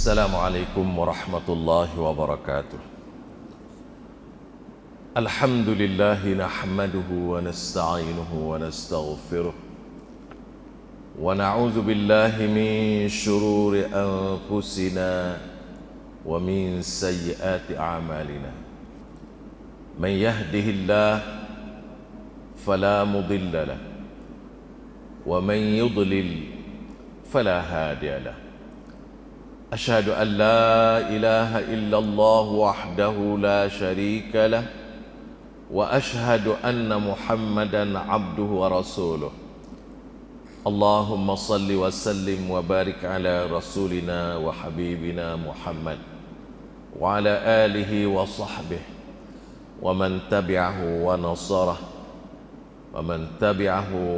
Assalamualaikum warahmatullahi wabarakatuh. Alhamdulillahi nahmaduhu wa nasta'inuhu wa nastaghfiruh wa na'udzu billahi min shururi anfusina wa min sayyiati a'malina. Man yahdihillah fala mudilla lahu wa man yudlil fala hadiya lahu. أشهد أن لا إله إلا الله وحده لا شريك له وأشهد أن محمدا عبده ورسوله. اللهم صل وسلم وبارك على رسولنا وحبيبنا محمد وعلى آله وصحبه ومن تبعه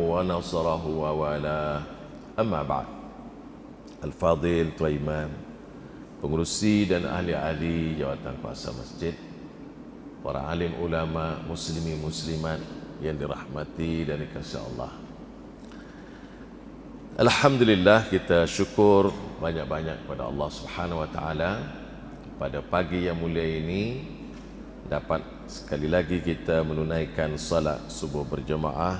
ونصره ووالاه. أما بعد. Al-Fadhil, Tuan Imam, pengurusi dan ahli-ahli jawatan kuasa masjid, para alim ulama, muslimin muslimat yang dirahmati dan dikasihi Allah. Alhamdulillah, kita syukur banyak-banyak kepada Allah Subhanahu wa taala pada pagi yang mulia ini dapat sekali lagi kita menunaikan salat subuh berjemaah,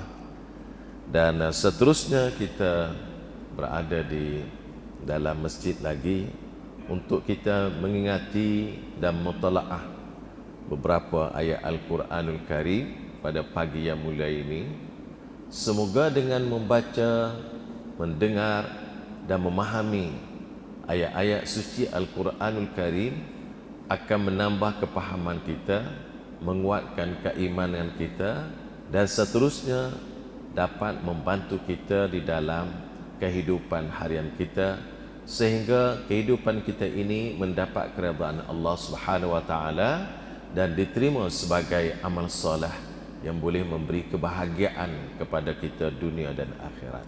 dan seterusnya kita berada di dalam masjid lagi untuk kita mengingati dan mutalaah beberapa ayat Al-Quranul Karim pada pagi yang mulia ini. Semoga dengan membaca, mendengar dan memahami ayat-ayat suci Al-Quranul Karim akan menambah kepahaman kita, menguatkan keimanan kita, dan seterusnya dapat membantu kita di dalam kehidupan harian kita, sehingga kehidupan kita ini mendapat keridhaan Allah Subhanahu wa taala dan diterima sebagai amal soleh yang boleh memberi kebahagiaan kepada kita dunia dan akhirat.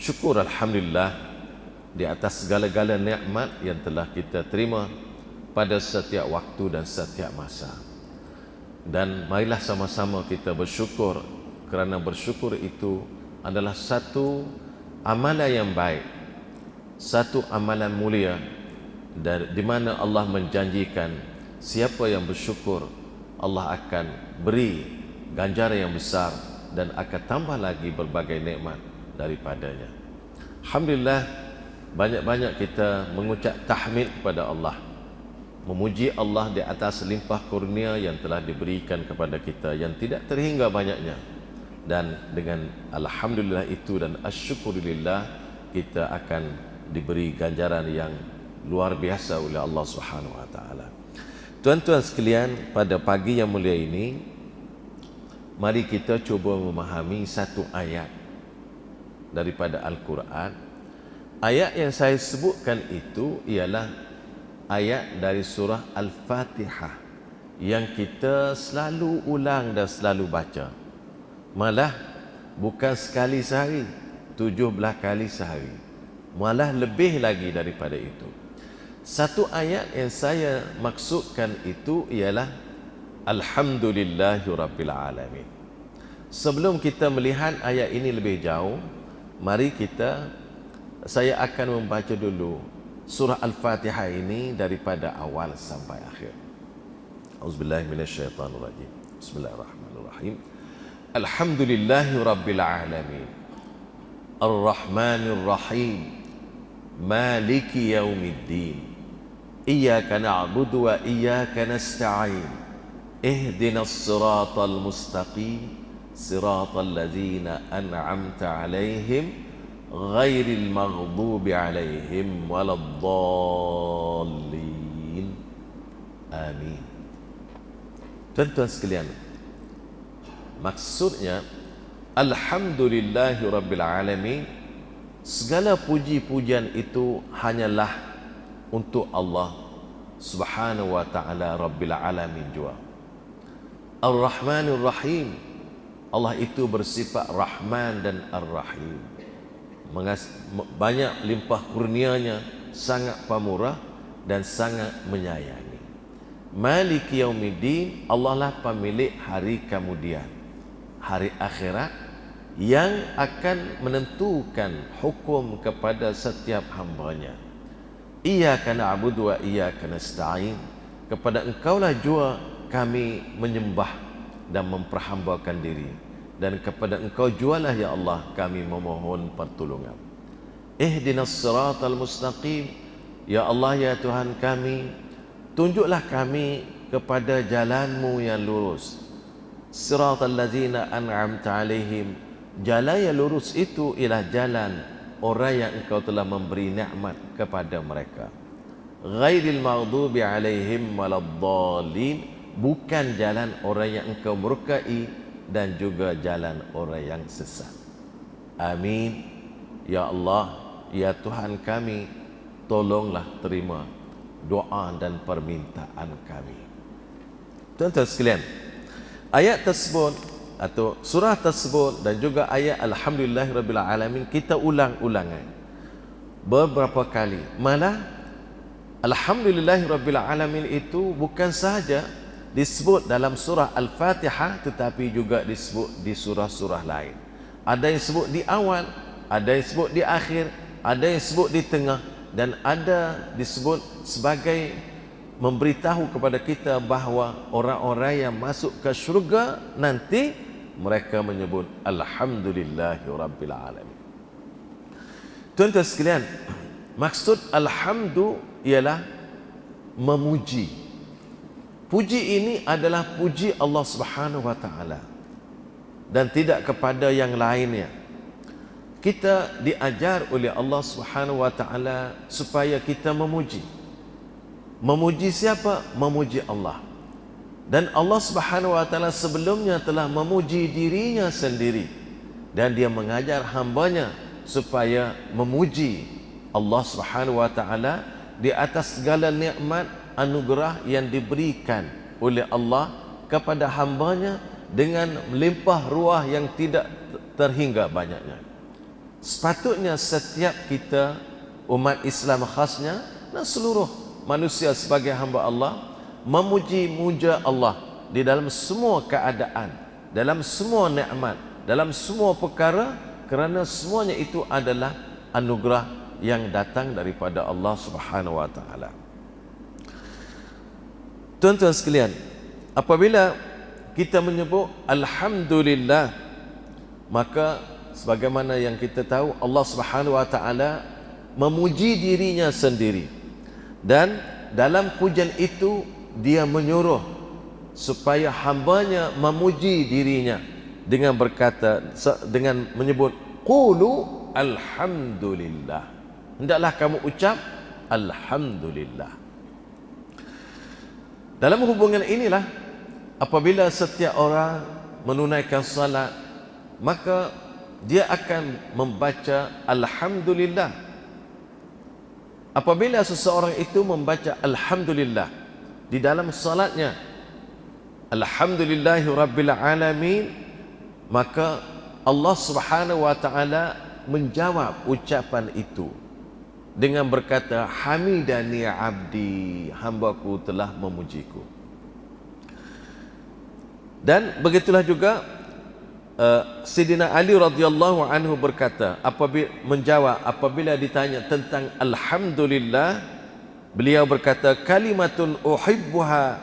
Syukur alhamdulillah di atas segala-gala nikmat yang telah kita terima pada setiap waktu dan setiap masa. Dan marilah sama-sama kita bersyukur, kerana bersyukur itu adalah satu amalan yang baik, satu amalan mulia, dan di mana Allah menjanjikan siapa yang bersyukur Allah akan beri ganjaran yang besar dan akan tambah lagi berbagai nikmat daripadanya. Alhamdulillah, banyak-banyak kita mengucap tahmid kepada Allah, memuji Allah di atas limpah kurnia yang telah diberikan kepada kita yang tidak terhingga banyaknya. Dan dengan alhamdulillah itu dan asyukurillah, kita akan diberi ganjaran yang luar biasa oleh Allah Subhanahu wa taala. Tuan-tuan sekalian, pada pagi yang mulia ini, mari kita cuba memahami satu ayat daripada Al-Quran. Ayat yang saya sebutkan itu ialah ayat dari surah Al-Fatihah yang kita selalu ulang dan selalu baca. Malah bukan sekali sehari, 17 kali sehari, malah lebih lagi daripada itu. Satu ayat yang saya maksudkan itu ialah Alhamdulillahirabbil alamin. Sebelum kita melihat ayat ini lebih jauh, mari saya akan membaca dulu surah Al-Fatihah ini daripada awal sampai akhir. Auzubillahi minasyaitonirrajim. Bismillahirrahmanirrahim. Alhamdulillahirabbil alamin. Ar-Rahmanir Rahim. Maliki yaumiddin. Iyyaka na'budu wa iyyaka nasta'in. Ihdinas siratal mustaqim. Siratal ladzina an'amta 'alaihim ghairil maghdubi 'alaihim waladdallin. Amin. Tuan-tuan sekalian, maksudnya Alhamdulillahirabbil alamin, segala puji-pujian itu hanyalah untuk Allah Subhanahu wa taala Rabbil alamin jua. Ar-Rahmanir Rahim, Allah itu bersifat Rahman dan Ar-Rahim, banyak limpah kurnianya, sangat pemurah dan sangat menyayangi. Maliki yaumiddin, Allah lah pemilik hari kemudian, hari akhirat, yang akan menentukan hukum kepada setiap hambanya. Iyyaka na'budu wa iyyaka nasta'in. Kepada Engkaulah jua kami menyembah dan memperhambakan diri, dan kepada Engkau jualah ya Allah kami memohon pertolongan. Ihdinas siratal mustaqim. Ya Allah, ya Tuhan kami, tunjuklah kami kepada jalan-Mu yang lurus. Siratal ladzina an'amta alaihim. Jalan yang lurus itu ialah jalan orang yang Engkau telah memberi nikmat kepada mereka. Ghairil maghdubi alaihim waladdallin. Bukan jalan orang yang Engkau murkai dan juga jalan orang yang sesat. Amin. Ya Allah, ya Tuhan kami, tolonglah terima doa dan permintaan kami. Tuan-tuan sekalian, ayat tersebut atau surah tersebut dan juga ayat Alhamdulillahirabbil alamin kita ulang-ulangan beberapa kali. Malah Alhamdulillahirabbil alamin itu bukan sahaja disebut dalam surah Al-Fatihah, tetapi juga disebut di surah-surah lain. Ada yang sebut di awal, ada yang sebut di akhir, ada yang sebut di tengah, dan ada disebut sebagai memberitahu kepada kita bahawa orang-orang yang masuk ke syurga nanti mereka menyebut Alhamdulillahirabbil alamin. Tuan-tuan sekalian, maksud alhamdu ialah memuji. Puji ini adalah puji Allah Subhanahu wa taala dan tidak kepada yang lainnya. Kita diajar oleh Allah Subhanahu wa taala supaya kita memuji. Memuji siapa? Memuji Allah. Dan Allah Subhanahu wa taala sebelumnya telah memuji dirinya sendiri, dan dia mengajar hambanya supaya memuji Allah Subhanahu wa taala di atas segala nikmat anugerah yang diberikan oleh Allah kepada hambanya dengan melimpah ruah yang tidak terhingga banyaknya. Sepatutnya setiap kita, umat Islam khasnya, dan seluruh manusia sebagai hamba Allah, memuji-muja Allah di dalam semua keadaan, dalam semua nikmat, dalam semua perkara, kerana semuanya itu adalah anugerah yang datang daripada Allah Subhanahu wa taala. Tuan-tuan sekalian, apabila kita menyebut Alhamdulillah, maka sebagaimana yang kita tahu, Allah Subhanahu wa taala memuji dirinya sendiri, dan dalam pujian itu dia menyuruh supaya hambanya memuji dirinya dengan berkata, dengan menyebut qulu alhamdulillah. Hendaklah kamu ucap alhamdulillah. Dalam hubungan inilah apabila setiap orang menunaikan salat, maka dia akan membaca alhamdulillah. Apabila seseorang itu membaca alhamdulillah di dalam salatnya, alhamdulillahirabbil alamin, maka Allah Subhanahu wa taala menjawab ucapan itu dengan berkata, hamidani abdi, hambaku telah memujiku. Dan begitulah juga Sayyidina Ali radhiyallahu anhu berkata, apabila ditanya tentang alhamdulillah, beliau berkata, kalimatun uhibbuha,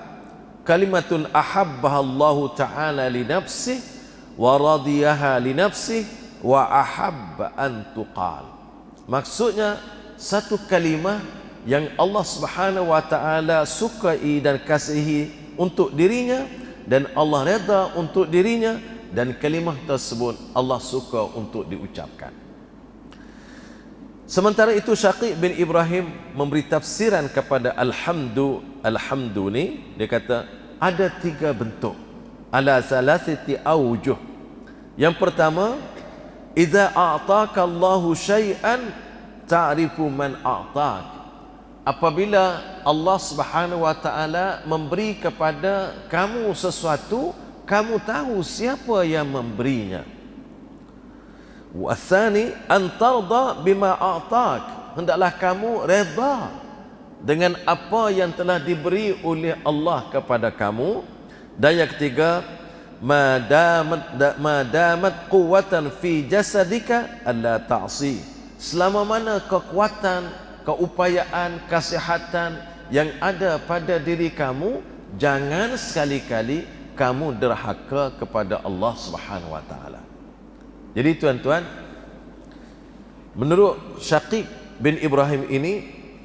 kalimatun ahabbaha Allah taala li nafsihi wa radiyaha li nafsihi wa ahabba an tuqal. Maksudnya, satu kalimah yang Allah Subhanahu wa taala sukai dan kasihi untuk dirinya, dan Allah redha untuk dirinya, dan kalimah tersebut Allah suka untuk diucapkan. Sementara itu Syaqi bin Ibrahim memberi tafsiran kepada alhamdu ni, dia kata ada 3 bentuk, ala salasati awjuh. Yang pertama, idza a'taka Allahu syai'an ta'rifu man a'tak. Apabila Allah Subhanahu wa taala memberi kepada kamu sesuatu, kamu tahu siapa yang memberinya. Wa tsani an tarda bima a'tak. Hendaklah kamu redha dengan apa yang telah diberi oleh Allah kepada kamu. Dan yang ketiga, madamat quwwatan fi jasadika alla ta'si. Selama mana kekuatan keupayaan, kesihatan yang ada pada diri kamu, jangan sekali-kali kamu derhaka kepada Allah Subhanahu wa taala. Jadi tuan-tuan, menurut Syaqib bin Ibrahim ini,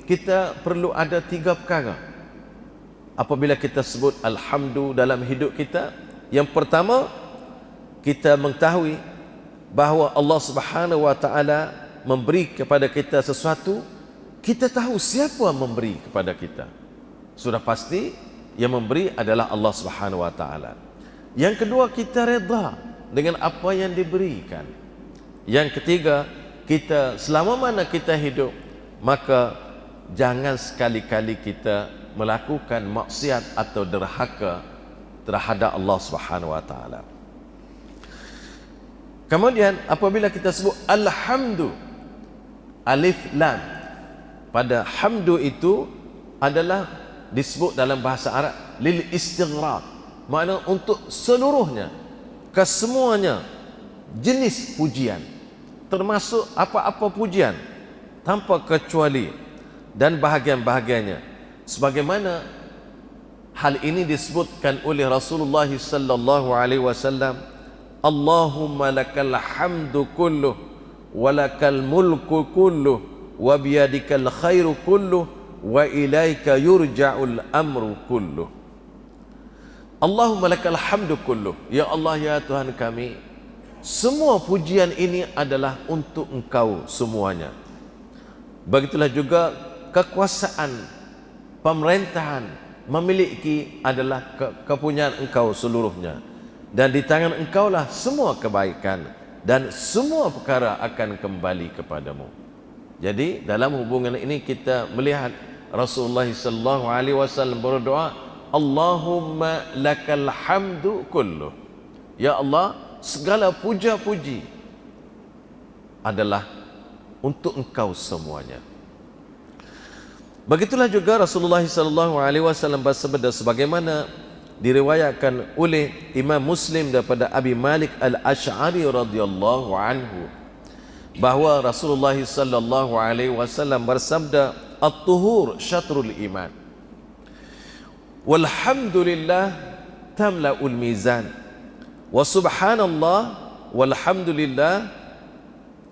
kita perlu ada 3 perkara apabila kita sebut alhamdulillah dalam hidup kita. Yang pertama, kita mengetahui bahawa Allah Subhanahu wa taala memberi kepada kita sesuatu, kita tahu siapa yang memberi kepada kita. Sudah pasti yang memberi adalah Allah Subhanahu wa taala. Yang kedua, kita redha dengan apa yang diberikan. Yang ketiga, kita selama mana kita hidup, maka jangan sekali-kali kita melakukan maksiat atau derhaka terhadap Allah Subhanahu wa taala. Kemudian apabila kita sebut alhamdu, alif lam, pada hamdu itu adalah disebut dalam bahasa Arab lil istighraq, makna untuk seluruhnya, kesemuanya jenis pujian, termasuk apa-apa pujian tanpa kecuali dan bahagian-bahagiannya, sebagaimana hal ini disebutkan oleh Rasulullah sallallahu alaihi wasallam, Allahumma lakal hamdu kulluh wa lakal mulku kulluh wa biyadikal khairu kulluh wa ilaika yurja'ul amru kulluh. Allahumma lakal hamdu kulluh, ya Allah, ya Tuhan kami, semua pujian ini adalah untuk Engkau semuanya. Begitulah juga kekuasaan, pemerintahan, memiliki adalah kepunyaan Engkau seluruhnya, dan di tangan Engkau lah semua kebaikan dan semua perkara akan kembali kepadamu. Jadi dalam hubungan ini kita melihat Rasulullah sallallahu alaihi wasallam berdoa, Allahumma lakal hamdu kulluh, ya Allah, segala puja-puji adalah untuk Engkau semuanya. Begitulah juga Rasulullah sallallahu alaihi wasallam bersabda sebagaimana diriwayatkan oleh Imam Muslim daripada Abi Malik Al-Asy'ari radhiyallahu anhu, bahawa Rasulullah sallallahu alaihi wasallam bersabda, at-tuhur syatrul iman, walhamdulillah tamla'ul mizan, wa subhanallah walhamdulillah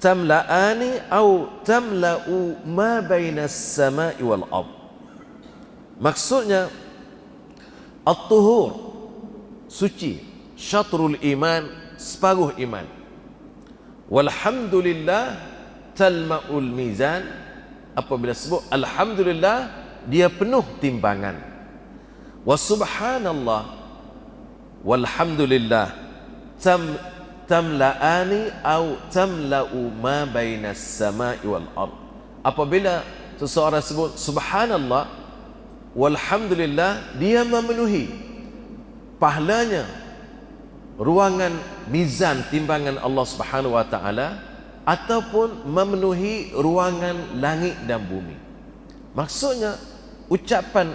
tamla'ani au tamla'u ma bainas sama'i wal ard. Maksudnya at-tuhur, suci, syatrul iman, separuh iman, walhamdulillah talma'ul mizan, apabila sebut alhamdulillah dia penuh timbangan, wa subhanallah walhamdulillah tamla'ani au tamla'u ma bainas sama'i wal ard. Apabila seseorang sebut subhanallah walhamdulillah, dia memenuhi pahalanya ruangan mizan timbangan Allah Subhanahu wa taala, ataupun memenuhi ruangan langit dan bumi. Maksudnya ucapan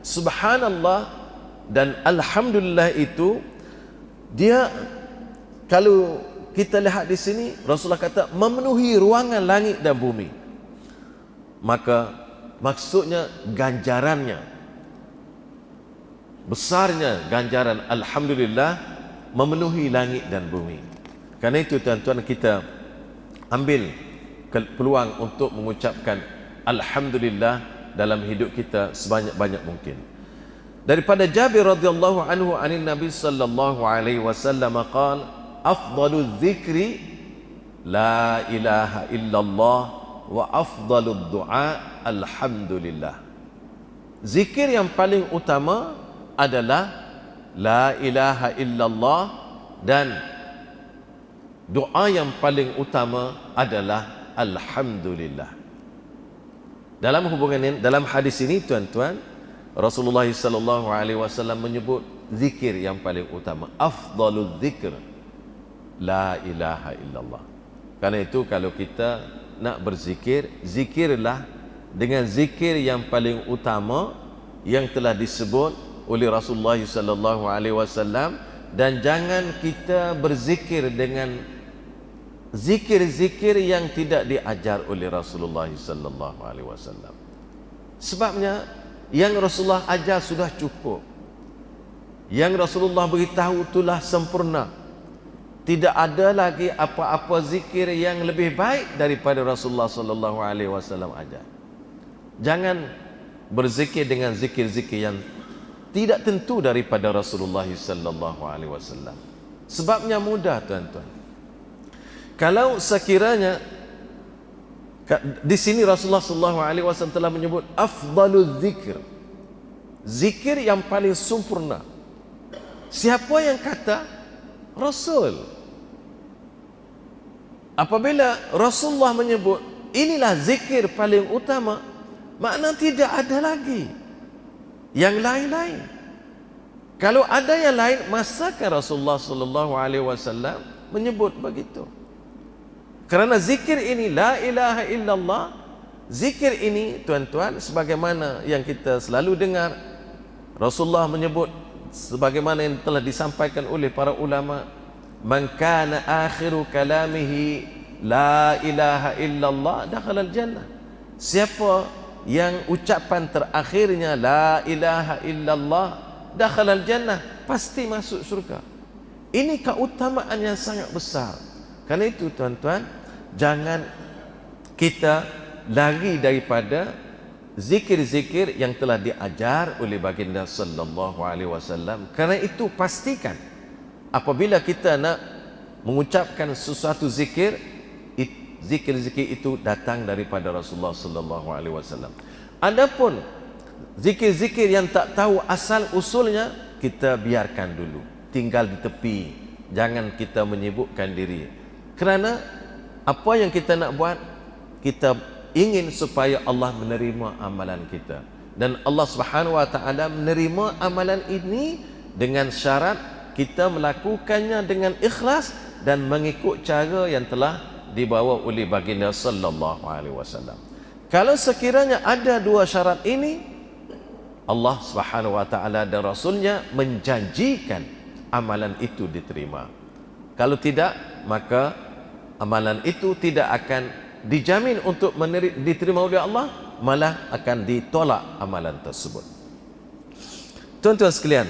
subhanallah dan alhamdulillah itu, dia, kalau kita lihat di sini Rasulullah kata memenuhi ruangan langit dan bumi, maka maksudnya ganjarannya, besarnya ganjaran alhamdulillah memenuhi langit dan bumi. Karena itu tuan-tuan, kita ambil peluang untuk mengucapkan alhamdulillah dalam hidup kita sebanyak-banyak mungkin. Daripada Jabir radhiyallahu anhu anin Nabi sallallahu alaihi wasallam qala, afdalul dzikri la ilaha illallah wa afdalud du'a alhamdulillah. Zikir yang paling utama adalah la ilaha illallah, dan doa yang paling utama adalah alhamdulillah. Dalam hubungan ini, dalam hadis ini tuan-tuan, Rasulullah sallallahu alaihi wasallam menyebut zikir yang paling utama, afdalul dzikr la ilaha illallah. Karena itu kalau kita nak berzikir, zikirlah dengan zikir yang paling utama yang telah disebut oleh Rasulullah sallallahu alaihi wasallam, dan jangan kita berzikir dengan zikir-zikir yang tidak diajar oleh Rasulullah sallallahu alaihi wasallam. Sebabnya yang Rasulullah ajar sudah cukup. Yang Rasulullah beritahu itulah sempurna. Tidak ada lagi apa-apa zikir yang lebih baik daripada Rasulullah sallallahu alaihi wasallam ajar. Jangan berzikir dengan zikir-zikir yang tidak tentu daripada Rasulullah sallallahu alaihi wasallam. Sebabnya mudah, tuan-tuan. Kalau sekiranya di sini Rasulullah sallallahu alaihi wasallam telah menyebut afdalul zikir, zikir yang paling sempurna. Siapa yang kata? Rasul. Apabila Rasulullah menyebut inilah zikir paling utama, makna tidak ada lagi yang lain-lain. Kalau ada yang lain, masakah Rasulullah sallallahu alaihi wasallam menyebut begitu? Kerana zikir ini la ilaha illallah, zikir ini tuan-tuan sebagaimana yang kita selalu dengar Rasulullah menyebut sebagaimana yang telah disampaikan oleh para ulama, man kana akhiru kalamihi la ilaha illallah dakhala al-jannah. Siapa yang ucapan terakhirnya la ilaha illallah dakhala al-jannah, pasti masuk surga. Ini keutamaan yang sangat besar. Karena itu tuan-tuan, jangan kita lari daripada zikir-zikir yang telah diajar oleh baginda sallallahu alaihi wasallam. Karena itu pastikan apabila kita nak mengucapkan sesuatu zikir, zikir-zikir itu datang daripada Rasulullah sallallahu alaihi wasallam. Adapun zikir-zikir yang tak tahu asal usulnya, kita biarkan dulu, tinggal di tepi, jangan kita menyibukkan diri. Kerana apa yang kita nak buat, kita ingin supaya Allah menerima amalan kita, dan Allah Subhanahu wa taala menerima amalan ini dengan syarat kita melakukannya dengan ikhlas dan mengikut cara yang telah dibawa oleh baginda sallallahu alaihi wasallam. Kalau sekiranya ada dua syarat ini, Allah Subhanahu wa taala dan rasulnya menjanjikan amalan itu diterima. Kalau tidak, maka amalan itu tidak akan dijamin untuk diterima oleh Allah, malah akan ditolak amalan tersebut. Tuan-tuan sekalian,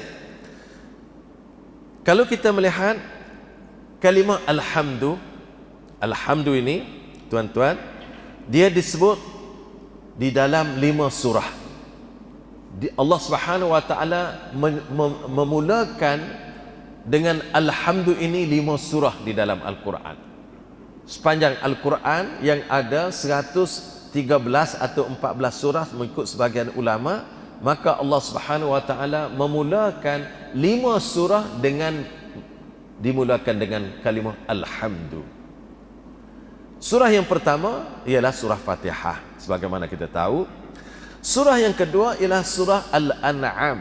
kalau kita melihat kalimah alhamdu ini, tuan-tuan, dia disebut di dalam 5 surah. Allah Subhanahu wa taala memulakan dengan alhamdu ini 5 surah di dalam Al-Quran. Sepanjang Al-Quran yang ada 113 atau 14 surah mengikut sebagian ulama, maka Allah Subhanahu wa taala memulakan 5 surah dimulakan dengan kalimah alhamdu. Surah yang pertama ialah surah Fatihah sebagaimana kita tahu. Surah yang kedua ialah surah Al-An'am,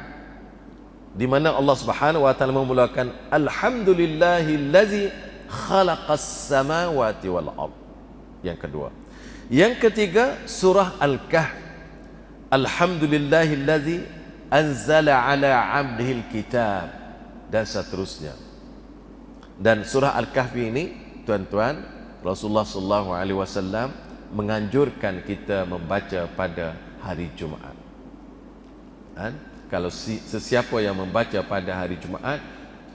di mana Allah Subhanahu wa taala memulakan alhamdulillahillazi khalaqas samawati wal ard. Yang kedua. Yang ketiga surah Al-Kahf, alhamdulillahillazi anzala ala 'abdihil kitab, dan seterusnya. Dan surah Al-Kahf ini, tuan-tuan, Rasulullah sallallahu alaihi wasallam menganjurkan kita membaca pada hari Jumaat. Kalau sesiapa yang membaca pada hari Jumaat,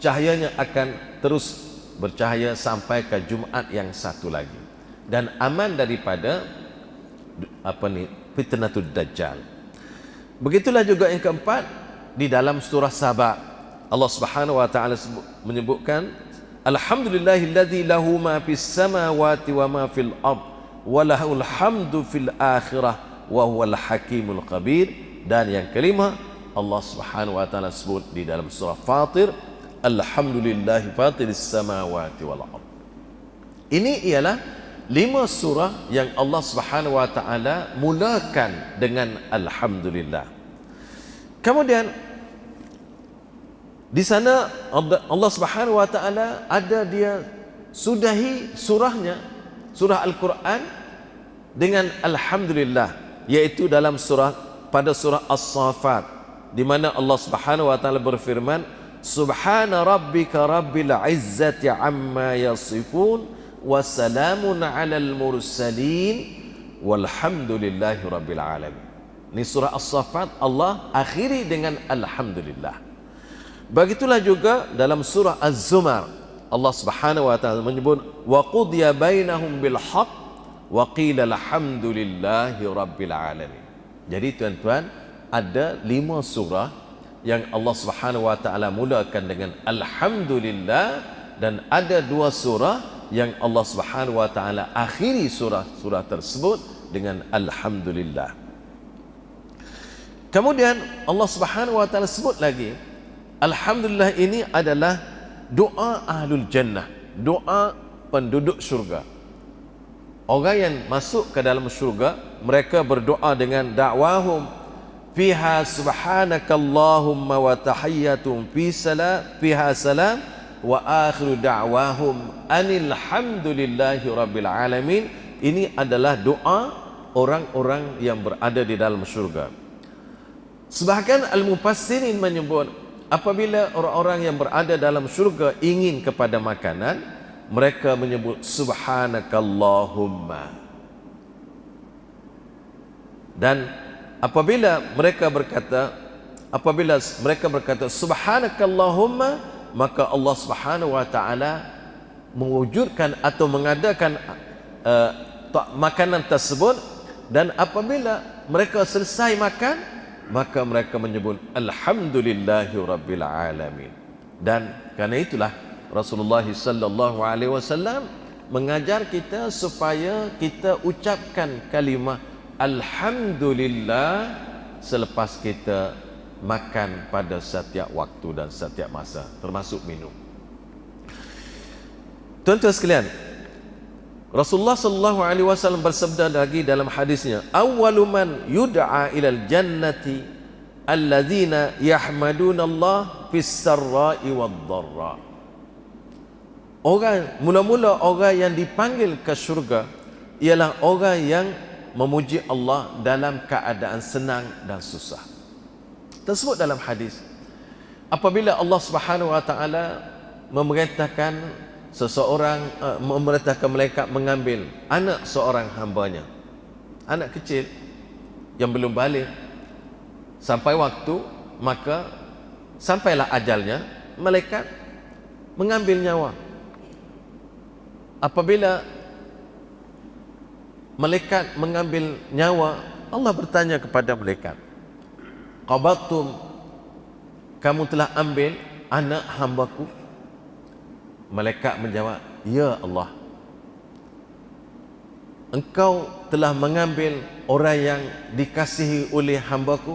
cahayanya akan terus bercahaya sampai ke Jumaat yang satu lagi, dan aman daripada fitnatul dajjal. Begitulah juga yang keempat, di dalam surah Saba Allah Subhanahu wa taala menyebutkan alhamdulillahillazi lahu ma fis samawati wa ma fil ard wa lahul hamdu fil akhirah wa huwal hakimul khabir. Dan yang kelima, Allah Subhanahu wa taala sebut di dalam surah Fatir, alhamdulillahi fatiris samawati wal ard. Ini ialah 5 surah yang Allah Subhanahu wa taala mulakan dengan alhamdulillah. Kemudian di sana Allah Subhanahu wa taala ada dia sudahi surahnya, surah Al-Quran, dengan alhamdulillah, yaitu dalam pada surah As-Saffat, di mana Allah Subhanahu wa taala berfirman, subhana rabbika rabbil izzati amma yasifun wa salamun 'alal mursalin walhamdulillahi rabbil alamin. Ini surah As-Saffat, Allah akhiri dengan alhamdulillah. Begitulah juga dalam surah Az-Zumar, Allah Subhanahu wa taala menyebut wa qudiya bainahum bil haqq wa qila alhamdulillahi rabbil alamin. Jadi tuan-tuan, ada 5 surah yang Allah Subhanahu wa taala mulakan dengan alhamdulillah, dan ada 2 surah yang Allah Subhanahu wa taala akhiri surah-surah tersebut dengan alhamdulillah. Kemudian Allah Subhanahu wa taala sebut lagi, alhamdulillah ini adalah doa ahlul jannah, doa penduduk syurga. Orang yang masuk ke dalam syurga, mereka berdoa dengan da'wahum fiha subhanakallahumma wa tahiyyatum fiha salam wa akhiru da'wahum anil hamdulillahi rabbil alamin. Ini adalah doa orang-orang yang berada di dalam syurga. Sebahagian al-mufassirin menyebut, apabila orang-orang yang berada dalam syurga ingin kepada makanan, mereka menyebut subhanakallahumma. Dan apabila mereka berkata subhanakallahumma, maka Allah Subhanahu wa taala mewujudkan atau mengadakan makanan tersebut. Dan apabila mereka selesai makan, maka mereka menyebut alhamdulillahi rabbil alamin. Dan kerana itulah Rasulullah sallallahu alaihi wasallam mengajar kita supaya kita ucapkan kalimah alhamdulillah selepas kita makan pada setiap waktu dan setiap masa, termasuk minum. Tuan-tuan sekalian, Rasulullah sallallahu alaihi wasallam bersabda lagi dalam hadisnya, awwalu man yud'a ilal jannati alladzina yahmaduna Allah fis sarra'i wad dharra. Mula-mula orang yang dipanggil ke syurga ialah orang yang memuji Allah dalam keadaan senang dan susah. Tersebut dalam hadis, apabila Allah Subhanahu wa taala memerintahkan memerintahkan malaikat mengambil anak seorang hambanya, anak kecil yang belum balik, sampai waktu, maka sampailah ajalnya, malaikat mengambil nyawa. Apabila malaikat mengambil nyawa, Allah bertanya kepada malaikat, qabattum, kamu telah ambil anak hambaku? Malaikat menjawab, ya Allah, engkau telah mengambil orang yang dikasihi oleh hambaku?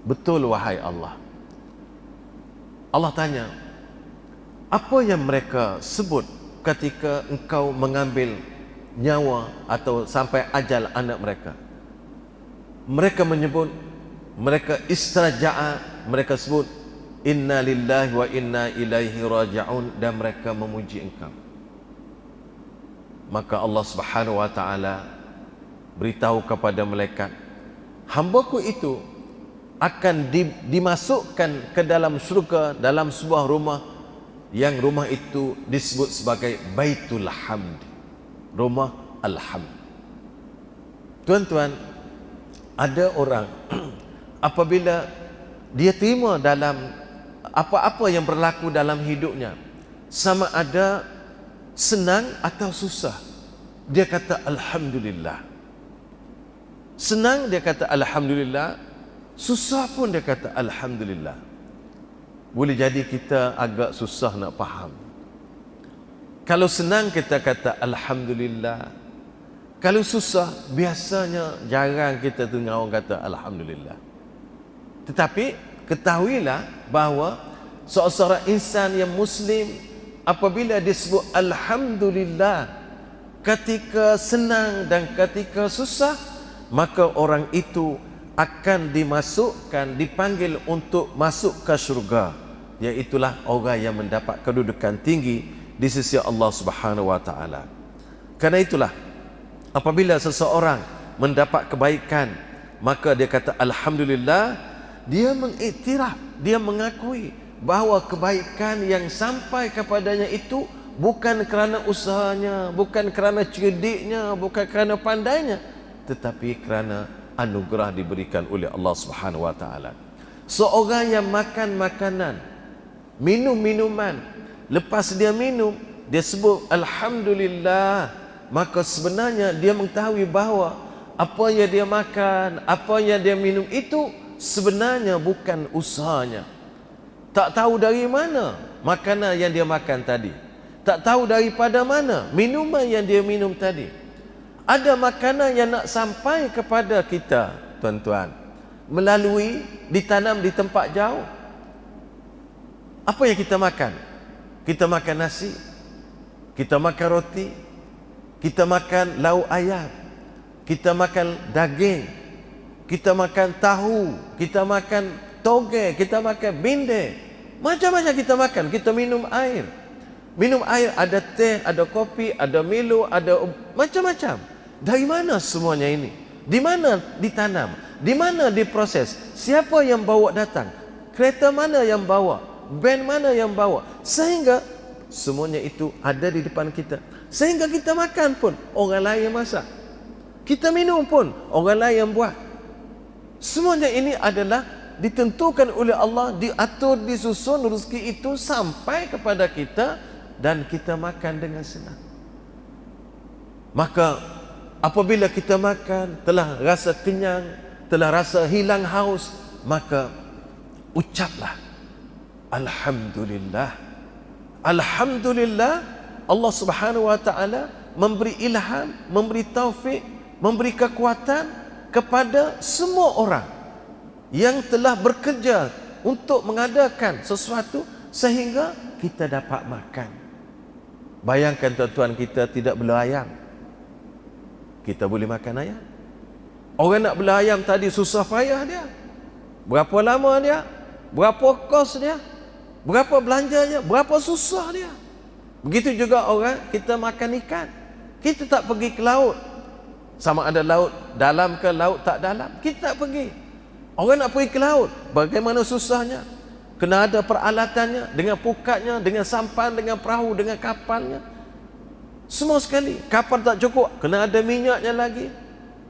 Betul wahai Allah. Allah tanya, apa yang mereka sebut ketika engkau mengambil nyawa atau sampai ajal anak mereka? Mereka menyebut, mereka istiraja'a, mereka sebut inna lillahi wa inna ilaihi raji'un, dan mereka memuji engkau. Maka Allah Subhanahu wa taala beritahu kepada malaikat, hambaku itu akan dimasukkan ke dalam syurga, dalam sebuah rumah, yang rumah itu disebut sebagai Baitul Hamd, rumah Alhamd. Tuan-tuan, ada orang apabila dia terima dalam apa-apa yang berlaku dalam hidupnya, sama ada senang atau susah, dia kata alhamdulillah. Senang dia kata alhamdulillah, susah pun dia kata alhamdulillah. Boleh jadi kita agak susah nak faham. Kalau senang kita kata alhamdulillah, kalau susah biasanya jarang kita dengar orang kata alhamdulillah. Tetapi ketahuilah bahawa seorang insan yang muslim, apabila disebut alhamdulillah ketika senang dan ketika susah, maka orang itu akan dimasukkan, dipanggil untuk masuk ke syurga, iaitulah orang yang mendapat kedudukan tinggi di sisi Allah Subhanahu wa taala. Karena itulah apabila seseorang mendapat kebaikan, maka dia kata alhamdulillah. Dia mengiktiraf, dia mengakui bahawa kebaikan yang sampai kepadanya itu bukan kerana usahanya, bukan kerana cerdiknya, bukan kerana pandainya, tetapi kerana anugerah diberikan oleh Allah Subhanahu wa taala. Seorang yang makan makanan, minum minuman, lepas dia minum, dia sebut alhamdulillah, maka sebenarnya dia mengetahui bahawa apa yang dia makan, apa yang dia minum itu sebenarnya bukan usahanya. Tak tahu dari mana makanan yang dia makan tadi, tak tahu daripada mana minuman yang dia minum tadi. Ada makanan yang nak sampai kepada kita, tuan-tuan, melalui ditanam di tempat jauh. Apa yang kita makan? Kita makan nasi, kita makan roti, kita makan lauk ayam, kita makan daging, kita makan tahu, kita makan toge, kita makan binde, macam-macam kita makan. Kita minum air. Minum air ada teh, ada kopi, ada Milo, ada macam-macam. Dari mana semuanya ini? Di mana ditanam? Di mana diproses? Siapa yang bawa datang? Kereta mana yang bawa? Band mana yang bawa? Sehingga semuanya itu ada di depan kita. Sehingga kita makan pun orang lain yang masak. Kita minum pun orang lain yang buat. Semuanya ini adalah ditentukan oleh Allah, diatur, disusun rezeki itu sampai kepada kita dan kita makan dengan senang. Maka apabila kita makan, telah rasa kenyang, telah rasa hilang haus, maka ucaplah alhamdulillah. Alhamdulillah, Allah Subhanahu wa taala memberi ilham, memberi taufik, memberi kekuatan kepada semua orang yang telah bekerja untuk mengadakan sesuatu sehingga kita dapat makan. Bayangkan tuan-tuan, kita tidak bela ayam, kita boleh makan ayam. Orang nak bela ayam tadi susah payah dia. Berapa lama dia? Berapa kos dia? Berapa belanjanya? Berapa susah dia? Begitu juga orang, kita makan ikan. Kita tak pergi ke laut. Sama ada laut dalam ke laut tak dalam, kita tak pergi. Orang nak pergi ke laut, bagaimana susahnya? Kena ada peralatannya, dengan pukatnya, dengan sampan, dengan perahu, dengan kapalnya. Semua sekali. Kapal tak cukup, kena ada minyaknya lagi.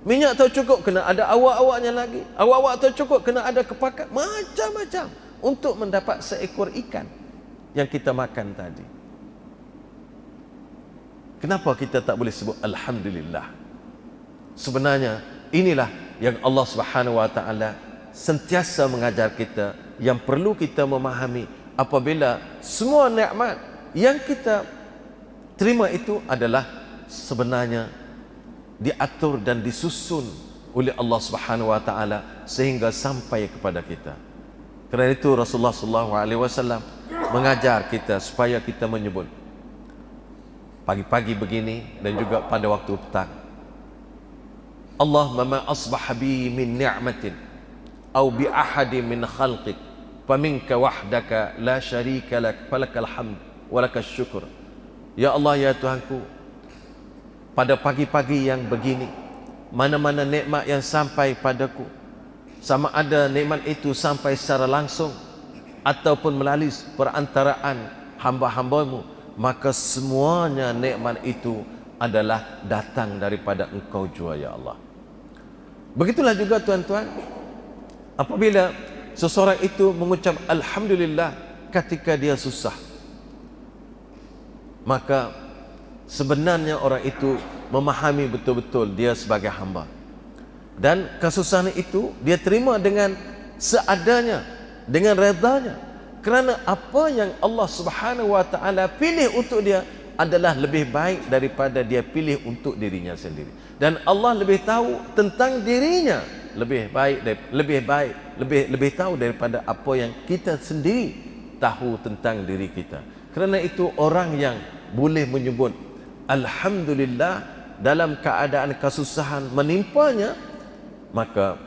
Minyak tak cukup, kena ada awak-awaknya lagi. Awak-awak tak cukup, kena ada kepakat. Macam-macam untuk mendapat seekor ikan yang kita makan tadi. Kenapa kita tak boleh sebut alhamdulillah? Sebenarnya inilah yang Allah Subhanahu wa taala sentiasa mengajar kita, yang perlu kita memahami. Apabila semua nikmat yang kita terima itu adalah sebenarnya diatur dan disusun oleh Allah Subhanahu wa taala sehingga sampai kepada kita. Kerana itu Rasulullah sallallahu alaihi wasallam mengajar kita supaya kita menyebut pagi-pagi begini dan juga pada waktu petang, Allahumma ma asbaha bi min ni'matin aw bi ahadin min khalqik faminka wahdaka la syarika lak falakal hamd wa lakas syukur. Ya Allah, ya Tuhanku, pada pagi-pagi yang begini, mana-mana nikmat yang sampai padaku, sama ada nikmat itu sampai secara langsung ataupun melalui perantaraan hamba-hambamu, maka semuanya nikmat itu adalah datang daripada Engkau jua, ya Allah. Begitulah juga tuan-tuan, apabila seseorang itu mengucap alhamdulillah ketika dia susah, maka sebenarnya orang itu memahami betul-betul dia sebagai hamba, dan kesusahan itu dia terima dengan seadanya, dengan redanya, kerana apa yang Allah Subhanahu wa taala pilih untuk dia adalah lebih baik daripada dia pilih untuk dirinya sendiri. Dan Allah lebih tahu tentang dirinya, lebih tahu daripada apa yang kita sendiri tahu tentang diri kita. Kerana itu orang yang boleh menyebut alhamdulillah dalam keadaan kesusahan menimpanya, maka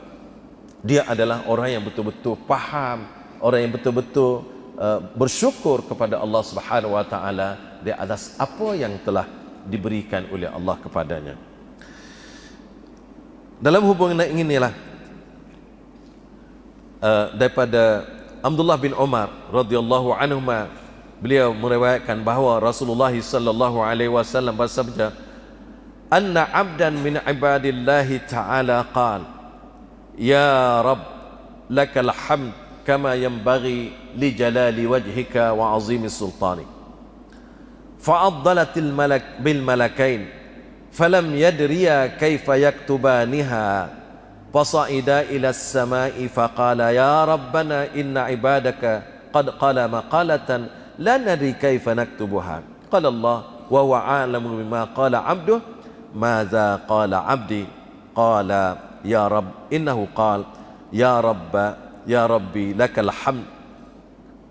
dia adalah orang yang betul-betul faham, orang yang betul-betul bersyukur kepada Allah Subhanahu wa taala di atas apa yang telah diberikan oleh Allah kepadanya. Dalam hubungan inilah daripada Abdullah bin Umar radhiyallahu anhuma, beliau meriwayatkan bahawa Rasulullah sallallahu alaihi wasallam bersabda, "Anna 'abdan min 'ibadillahi ta'ala qala, ya Rabb, lakal hamd kama yanbaghi li jalali wajhika wa 'azimi sultanik." Fa'addalat al-malak bil malakain falam yadriya kaifa yaktubaniha fasa'ida ila as-sama'i faqala ya rabbana inna 'ibadaka qad qala maqalatan la nadri kaifa naktubuha. Qala Allah wa huwa a'lamu bima qala 'abduhu madza qala 'abdi. Qala ya Rabb innahu qala ya Rabbi lakal hamd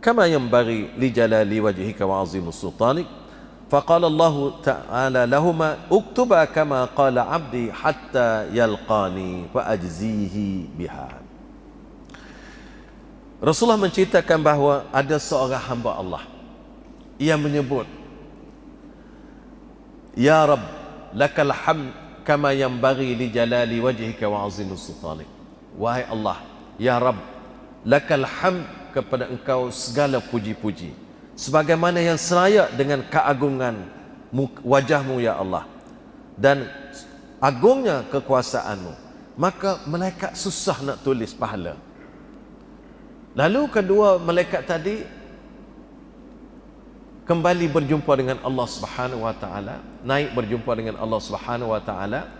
kama yanbaghi li jalali wajhika wa 'azimi sultanik. Faqala Allah ta'ala lahuma uktuba kama qala 'abdi hatta yalqani fa ajzihi biha. Rasulullah menceritakan bahawa ada seorang hamba Allah, ia menyebut, ya Rabb lakal hamd kama yanbaghi li jalali wajhika wa 'azimi sultanik. Wahai Allah, ya Rabb, lakal hamd, kepada engkau segala puji-puji, sebagaimana yang selayak dengan keagungan wajahmu ya Allah dan agungnya kekuasaanmu. Maka malaikat susah nak tulis pahala. Lalu kedua malaikat tadi kembali berjumpa dengan Allah Subhanahu wa taala, naik berjumpa dengan Allah Subhanahu wa taala.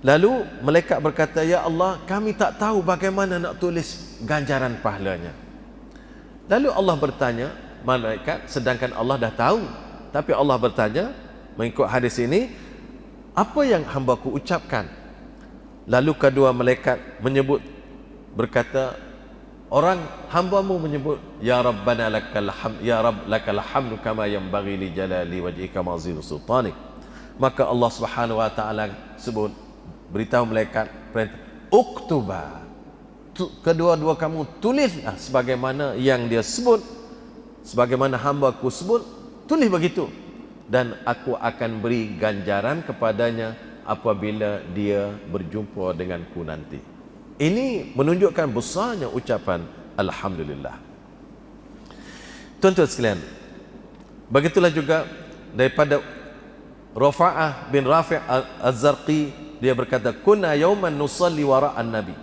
Lalu malaikat berkata, ya Allah, kami tak tahu bagaimana nak tulis ganjaran pahalanya. Lalu Allah bertanya, malaikat, sedangkan Allah dah tahu, tapi Allah bertanya mengikut hadis ini, apa yang hamba-Ku ucapkan? Lalu kedua malaikat menyebut, berkata, orang hamba-Mu menyebut, ya Rabbana lakal hamd, ya Rabb lakal hamdu kama yanbaghi li jalali wajhika wa 'azimi sultanik. Maka Allah Subhanahu wa taala sebut, beritahu malaikat, perintah, uktuba, kedua-dua kamu tulislah sebagaimana yang dia sebut, sebagaimana hamba-Ku sebut, tulis begitu, dan aku akan beri ganjaran kepadanya apabila dia berjumpa denganku nanti. Ini menunjukkan besarnya ucapan Alhamdulillah. Tuan-tuan sekalian, begitulah juga daripada Rafa'ah bin Rafi' Az-Zarqi, dia berkata, kunna yawman nusalli wara'an nabi.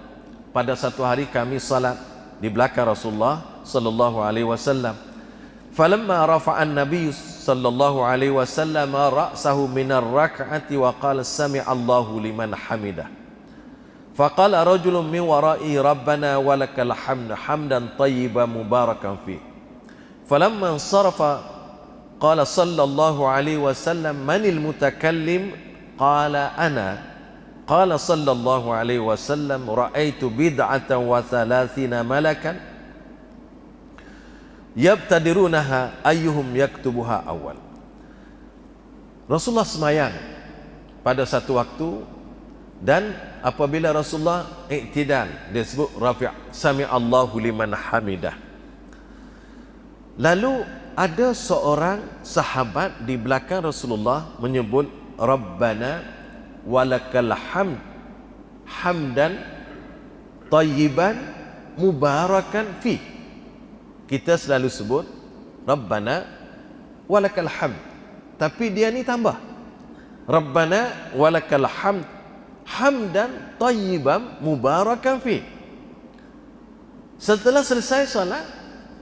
Pada satu hari kami salat di belakang Rasulullah sallallahu alaihi wasallam. Falamma rafa'an nabi sallallahu alaihi wasallam ra'sahu min ar-rak'ati wa qala sami'a Allahu liman hamidah. Faqala rajulun min wara'i rabbana walakal hamd hamdan tayyiban mubarakan fi. Falamma insarafa qala sallallahu alaihi wasallam manil mutakallim? Qala ana. Qala sallallahu alaihi wasallam ra'aitu bid'atan wa thalathina malakan yabtadirunaha ayyuhum yaktubuha awal. Rasulullah semayang pada satu waktu, dan apabila Rasulullah iktidal, dia sebut rafi' sami Allahu liman hamidah. Lalu ada seorang sahabat di belakang Rasulullah menyebut Rabbana walakal hamd hamdan tayyiban mubarakan fi. Kita selalu sebut Rabbana walakal hamd, tapi dia ni tambah Rabbana walakal hamd hamdan tayyiban mubarakan fi. Setelah selesai salat,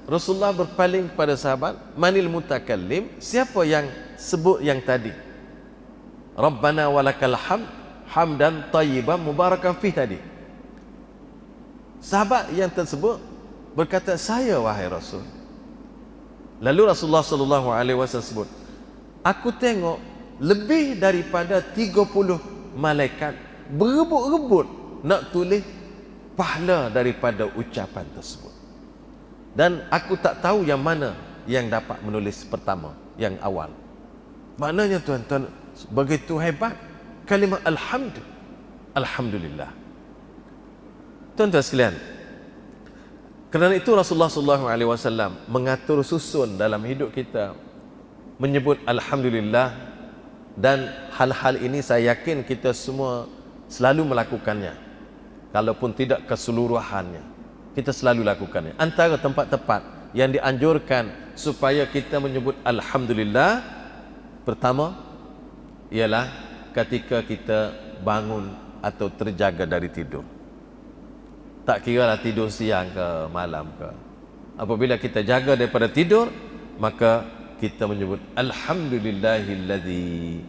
Rasulullah berpaling kepada sahabat, manil mutakallim, siapa yang sebut yang tadi, Rabbana walakal hamd hamdan tayyiban mubarakan fi tadi? Sahabat yang tersebut berkata, saya wahai Rasul. Lalu Rasulullah sallallahu alaihi wasallam sebut, aku tengok lebih daripada 30 malaikat berebut-rebut nak tulis pahala daripada ucapan tersebut, dan aku tak tahu yang mana yang dapat menulis pertama, yang awal. Maknanya tuan-tuan, begitu hebat kalimah alhamdulillah. Tuan-tuan sekalian, kerana itu Rasulullah sallallahu alaihi wasallam mengatur susun dalam hidup kita menyebut alhamdulillah, dan hal-hal ini saya yakin kita semua selalu melakukannya, kalaupun tidak keseluruhannya, kita selalu lakukannya. Antara tempat-tempat yang dianjurkan supaya kita menyebut Alhamdulillah, pertama ialah ketika kita bangun atau terjaga dari tidur. Tak kira lah tidur siang ke malam ke. Apabila kita jaga daripada tidur, maka kita menyebut Alhamdulillahillazi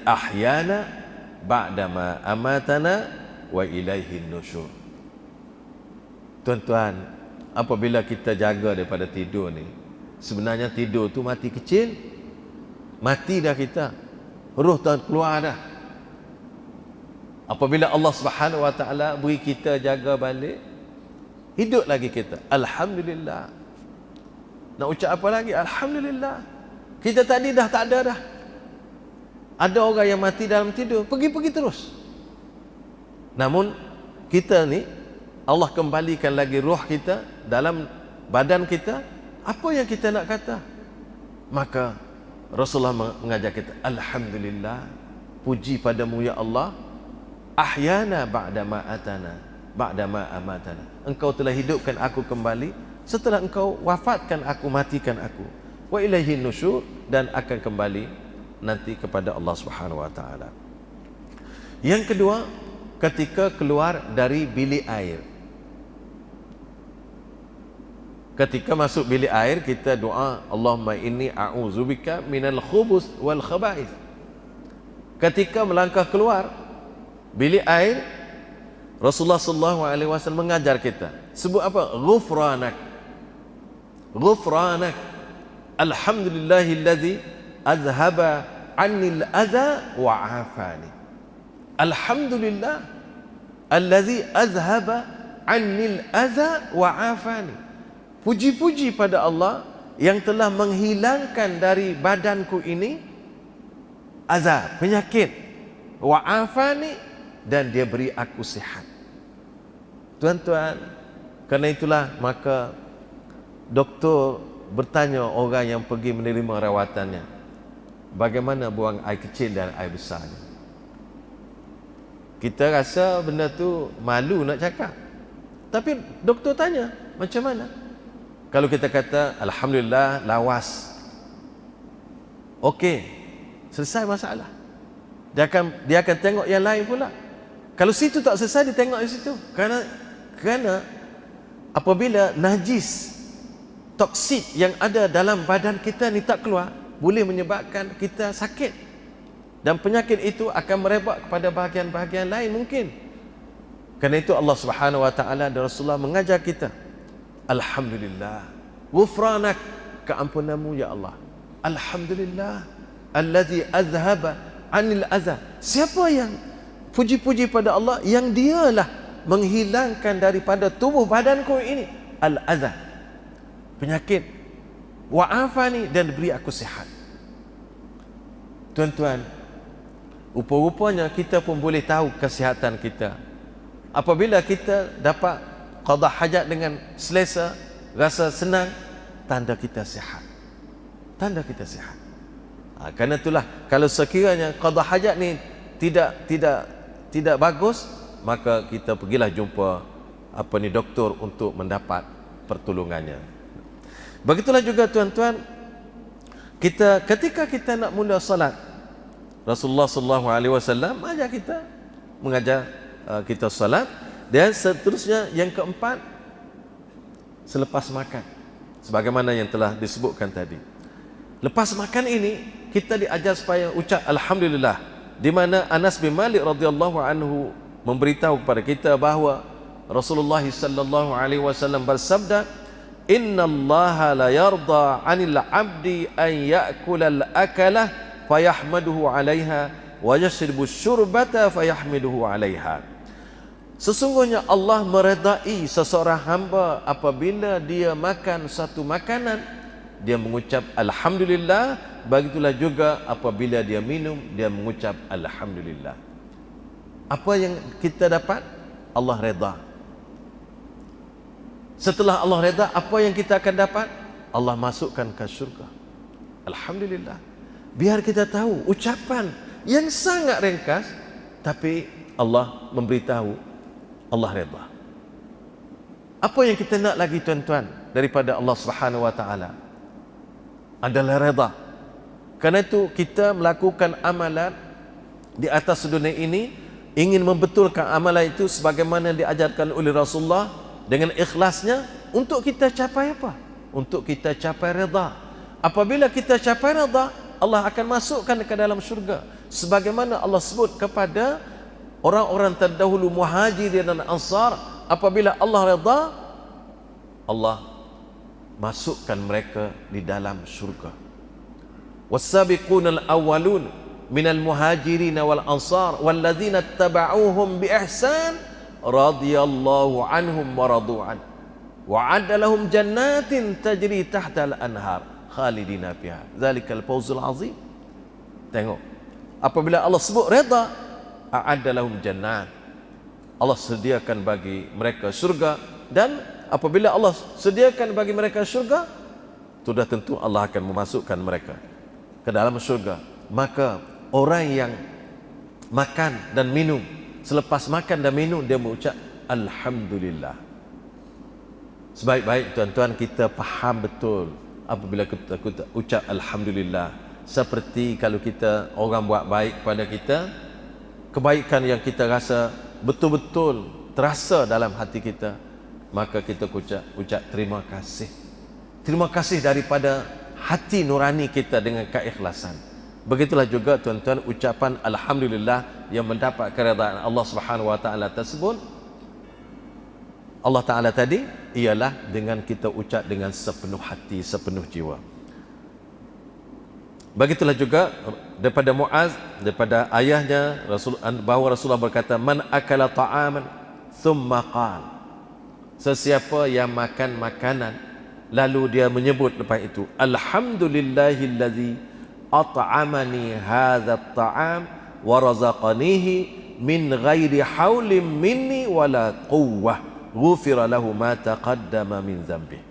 ahyana ba'dama amatana wa ilaihin nusyur. Tuan-tuan, apabila kita jaga daripada tidur ni, sebenarnya tidur tu mati kecil, mati dah kita, roh tak keluar dah. Apabila Allah Subhanahu Wa Taala beri kita jaga balik, hidup lagi kita. Alhamdulillah. Nak ucap apa lagi? Alhamdulillah. Kita tadi dah tak ada dah. Ada orang yang mati dalam tidur, pergi-pergi terus. Namun kita ni, Allah kembalikan lagi roh kita dalam badan kita. Apa yang kita nak kata? Maka Rasulullah mengajar kita, Alhamdulillah, puji padamu ya Allah, ahyana ba'dama amatana. Engkau telah hidupkan aku kembali setelah engkau wafatkan aku, matikan aku. Wa ilaihin nusyur, dan akan kembali nanti kepada Allah Subhanahu Wa Taala. Yang kedua, ketika keluar dari bilik air. Ketika masuk bilik air, kita doa, Allahumma inni a'udzubika minal khubus wal khaba'ith. Ketika melangkah keluar bilik air, Rasulullah sallallahu alaihi wasallam mengajar kita sebut apa? Ghufranak. Ghufranak. Alhamdulillahillazi azhaba 'anil adza wa 'afani. Alhamdulillah allazi azhaba 'anil adza wa 'afani. Puji-puji pada Allah yang telah menghilangkan dari badanku ini azab, penyakit, wa 'afani, dan dia beri aku sihat. Tuan-tuan, kerana itulah maka doktor bertanya orang yang pergi menerima rawatannya, bagaimana buang air kecil dan air besarnya. Kita rasa benda tu malu nak cakap, tapi doktor tanya macam mana. Kalau kita kata Alhamdulillah lawas, okey, selesai masalah. Dia akan tengok yang lain pula. Kalau situ tak selesai, dia tengok di situ. Kerana apabila najis, toksik yang ada dalam badan kita ni tak keluar, boleh menyebabkan kita sakit. Dan penyakit itu akan merebak kepada bahagian-bahagian lain mungkin. Kerana itu Allah Subhanahu Wa Taala dan Rasulullah mengajar kita, Alhamdulillah, ghufranak, keampunanmu ya Allah. Alhamdulillah allazi azhaba 'anil adza. Siapa yang puji-puji pada Allah yang dialah menghilangkan daripada tubuh badanku ini al-adza, penyakit, wa afani, dan beri aku sihat. Tuan-tuan, rupa-rupanya kita pun boleh tahu kesihatan kita apabila kita dapat qada hajat dengan selesa, rasa senang, tanda kita sihat. Tanda kita sihat. Kerana itulah kalau sekiranya qada hajat ni tidak bagus, maka kita pergilah jumpa doktor untuk mendapat pertolongannya. Begitulah juga tuan-tuan, ketika kita nak mula solat, Rasulullah sallallahu alaihi wasallam mengajar kita solat. Dan seterusnya yang keempat, selepas makan, sebagaimana yang telah disebutkan tadi. Lepas makan ini kita diajar supaya ucap Alhamdulillah, di mana Anas bin Malik radhiyallahu anhu memberitahu kepada kita bahawa Rasulullah sallallahu alaihi wasallam bersabda, innallaha la yarda 'anil 'abdi an ya'kula al-akalah fayahmaduhu 'alaiha wa yashribu asy-syurbata fayahmiduhu 'alaiha. Sesungguhnya Allah meredai seseorang hamba apabila dia makan satu makanan, dia mengucap Alhamdulillah. Begitulah juga apabila dia minum, dia mengucap Alhamdulillah. Apa yang kita dapat? Allah reda. Setelah Allah reda, apa yang kita akan dapat? Allah masukkan ke syurga. Alhamdulillah. Biar kita tahu ucapan yang sangat ringkas, tapi Allah memberitahu Allah redha. Apa yang kita nak lagi tuan-tuan daripada Allah Subhanahu wa taala? Adalah redha. Karena itu kita melakukan amalan di atas dunia ini, ingin membetulkan amalan itu sebagaimana diajarkan oleh Rasulullah dengan ikhlasnya, untuk kita capai apa? Untuk kita capai redha. Apabila kita capai redha, Allah akan masukkan ke dalam syurga. Sebagaimana Allah sebut kepada orang-orang terdahulu Muhajirin dan Ansar, apabila Allah redha, Allah masukkan mereka di dalam syurga. Was-sabiqunal awwalun minal muhajirin wal ansar walladzina ittaba'uuhum bi ihsan radhiyallahu anhum wa radu an wa 'adda lahum jannatin tajri tahtal anhar khalidina fiha dzalikal fawzul azim. Tengok, apabila Allah sebut redha, a'adda lahum jannat, Allah sediakan bagi mereka syurga. Dan apabila Allah sediakan bagi mereka syurga, sudah tentu Allah akan memasukkan mereka ke dalam syurga. Maka orang yang makan dan minum, selepas makan dan minum dia mengucap alhamdulillah. Sebaik-baik tuan-tuan kita faham betul apabila kita ucap alhamdulillah. Seperti kalau kita, orang buat baik pada kita, kebaikan yang kita rasa betul-betul terasa dalam hati kita, maka kita ucap terima kasih. Terima kasih daripada hati nurani kita dengan keikhlasan. Begitulah juga tuan-tuan ucapan alhamdulillah yang mendapat keredaan Allah Subhanahu wa taala tersebut. Allah Taala tadi ialah dengan kita ucap dengan sepenuh hati, sepenuh jiwa. Begitulah juga daripada Muaz, daripada ayahnya bahawa Rasulullah berkata, man akala ta'aman thumma qala, sesiapa yang makan makanan lalu dia menyebut lepas itu alhamdulillahillazi at'amani hadha at-ta'am wa razaqanihi min ghairi haulin minni wala quwwah ghufira lahu ma taqaddama min dhanbi.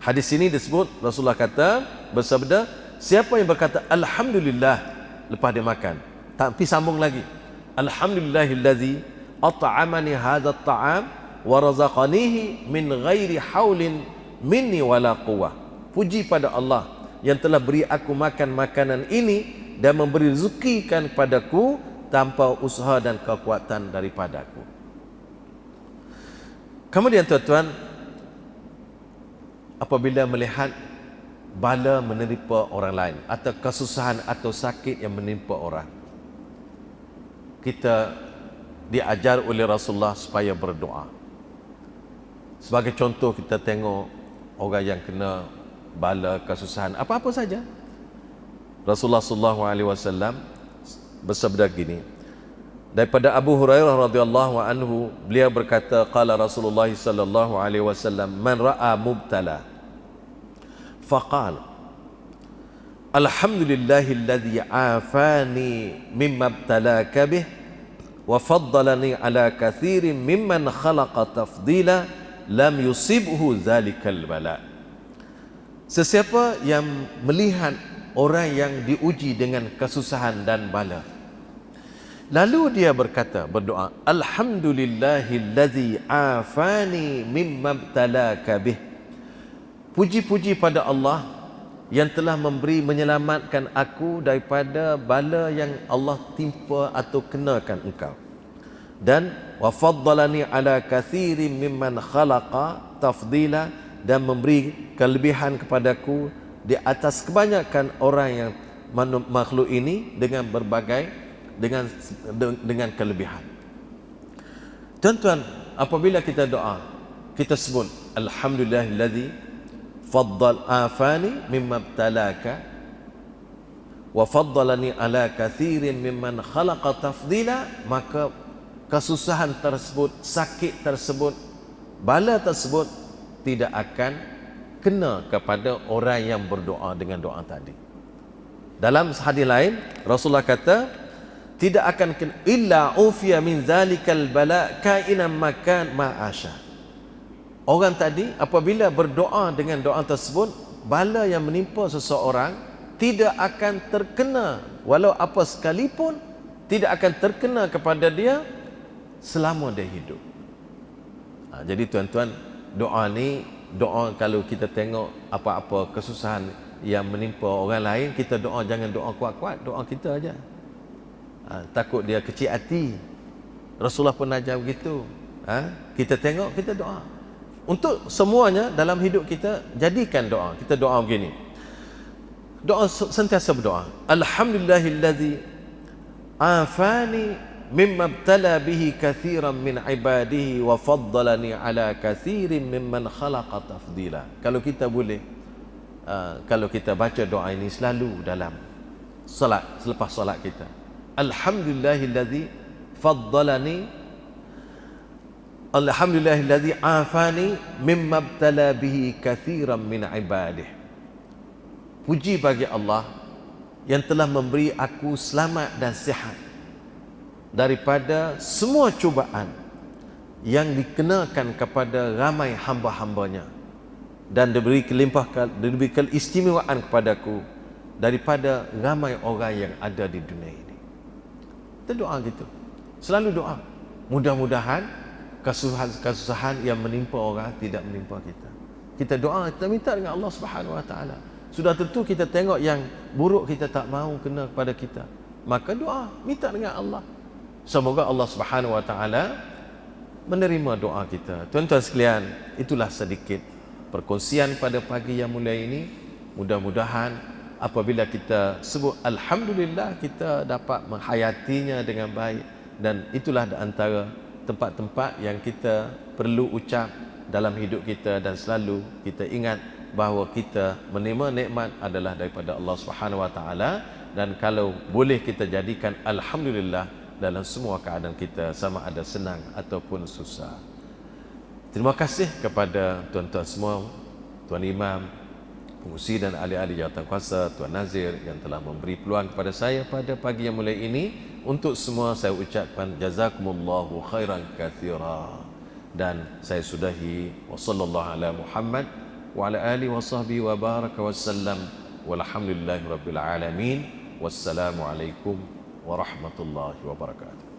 Hadis ini disebut Rasulullah kata, bersabda, siapa yang berkata alhamdulillah lepas dia makan, tapi sambung lagi alhamdulillahillazi at'amani hadha at-ta'am wa razaqanihi min ghairi haulin minni wala quwwah. Puji pada Allah yang telah beri aku makan makanan ini dan memberi rezekikan kepadaku tanpa usaha dan kekuatan daripadaku. Kemudian tuan-tuan, apabila melihat bala menimpa orang lain atau kesusahan atau sakit yang menimpa orang, kita diajar oleh Rasulullah supaya berdoa. Sebagai contoh, kita tengok orang yang kena bala kesusahan apa-apa saja, Rasulullah SAW bersabda gini, daripada Abu Hurairah radhiyallahu anhu, beliau berkata, qala Rasulullah SAW, man ra'a mubtala faqala alhamdulillahilladzi afani mimma ibtalaka bih wa faddalani ala kathirin mimman khalaqa tafdila lam yusibhu zalikal bala. Sesiapa yang melihat orang yang diuji dengan kesusahan dan bala, lalu dia berdoa alhamdulillahillazi afani mimma ibtalaka bih, puji-puji pada Allah yang telah menyelamatkan aku daripada bala yang Allah timpa atau kenakan engkau, dan wa faddalani ala kathirin mimman khalaqa tafdila, dan memberi kelebihan kepadaku di atas kebanyakan orang yang makhluk ini dengan berbagai dengan kelebihan. Tuan-tuan, apabila kita doa, kita sebut alhamdulillahillazi faddal afani mimma ibtalaka wa faddalani ala kathirin mimman khalaqa tafdila, maka kesusahan tersebut, sakit tersebut, bala tersebut tidak akan kena kepada orang yang berdoa dengan doa tadi. Dalam hadis lain Rasulullah kata, tidak akan kena illa ufiya min zalikal bala kainan makan ma'asha. Orang tadi apabila berdoa dengan doa tersebut, bala yang menimpa seseorang tidak akan terkena, walau apa sekalipun tidak akan terkena kepada dia selama dia hidup. Jadi tuan-tuan, doa ni, doa kalau kita tengok apa-apa kesusahan yang menimpa orang lain, kita doa jangan doa kuat-kuat, doa kita aja. Takut dia kecil hati. Rasulullah pun ajar begitu. Kita tengok, kita doa. Untuk semuanya dalam hidup kita, jadikan doa. Kita doa begini. Doa sentiasa berdoa. Alhamdulillahillazi afani mimma ibtala bihi kathiran min ibadihi wa faddalani ala kathirin mimman khalaqa tafdila. Kalau kita boleh, kalau kita baca doa ini selalu dalam salat, selepas salat kita. Alhamdulillahillazi faddalani, alhamdulillahillazi afani mimma ibtala bihi kathiran min ibadihi. Puji bagi Allah yang telah memberi aku selamat dan sihat daripada semua cubaan yang dikenakan kepada ramai hamba-hambanya, dan diberi keistimewaan kepadaku daripada ramai orang yang ada di dunia ini. Kita doa gitu, selalu doa. Mudah-mudahan kesusahan yang menimpa orang tidak menimpa kita. Kita doa, kita minta dengan Allah Subhanahu Wa Taala. Sudah tentu kita tengok yang buruk kita tak mahu kena kepada kita, maka doa, minta dengan Allah. Semoga Allah Subhanahu Wa Taala menerima doa kita. Tuan-tuan sekalian, itulah sedikit perkongsian pada pagi yang mulia ini. Mudah-mudahan apabila kita sebut Alhamdulillah, kita dapat menghayatinya dengan baik, dan itulah di antara tempat-tempat yang kita perlu ucap dalam hidup kita, dan selalu kita ingat bahawa kita menerima nikmat adalah daripada Allah Subhanahu Wa Taala, dan kalau boleh kita jadikan alhamdulillah dalam semua keadaan kita, sama ada senang ataupun susah. Terima kasih kepada tuan-tuan semua, Tuan Imam, pengurusi dan ahli-ahli jawatankuasa, Tuan Nazir yang telah memberi peluang kepada saya pada pagi yang mulia ini. Untuk semua saya ucapkan jazakumullahu khairan katsira, dan saya sudahi wa sallallahu ala Muhammad wa ala alihi wa sahbihi wa baraka wa sallam walhamdulillahi rabbil alamin. Wassalamu alaikum warahmatullahi wabarakatuh.